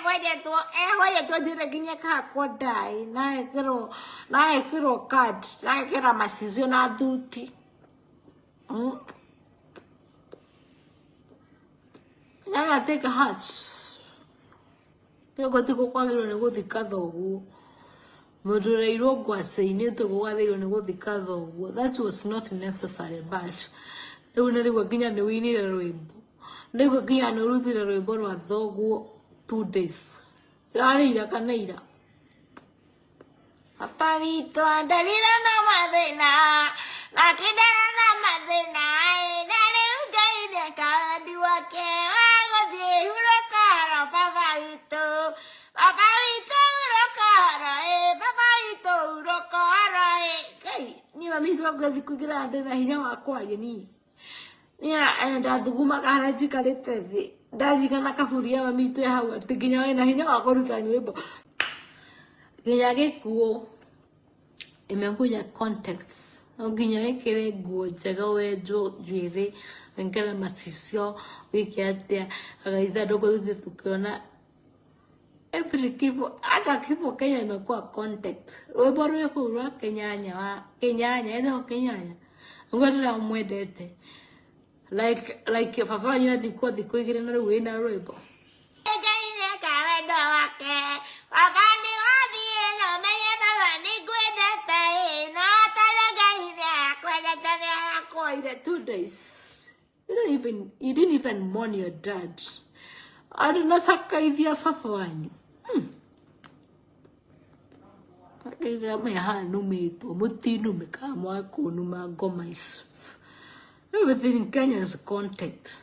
Why to do the Guinea what die? Na kiro card, na kira masizona duty. I take a heart. You go to go and go the cattle. Moderator was saying it to go away and go the cattle. That was not necessary, but they were not working and we need a rainbow. They were getting a rainbow at dog 2 days. Larira Canada. A famito and the little Madena. La Kidana Madena. That can't do a care. I got the Huracana, Favarito. Favarito, Rocara, Favarito, Rocara. Hey, you are me to go to Kugra, and I know a quiet knee. Yeah, and at the Gumaka Calete. Daddy can like a furia me to how the Kinyanya and I know I go to the Kinyanya go. Remember your contacts. No Kinyanya can go, Jagawe, Joe, Jury, and Kalamasisio, we get there. I got to go to Tukona. Every people, I got people can make contact. We borrow who rock Kinyanya, no Kinyanya. I'm going to run with it. Like if I find you the quad the quick and away in a river. That 2 days. You didn't even mourn your dad. I do not suck idea for one. I got my hand no mate or mutino me come, I call no my gomais. Everything in Kenya is contact.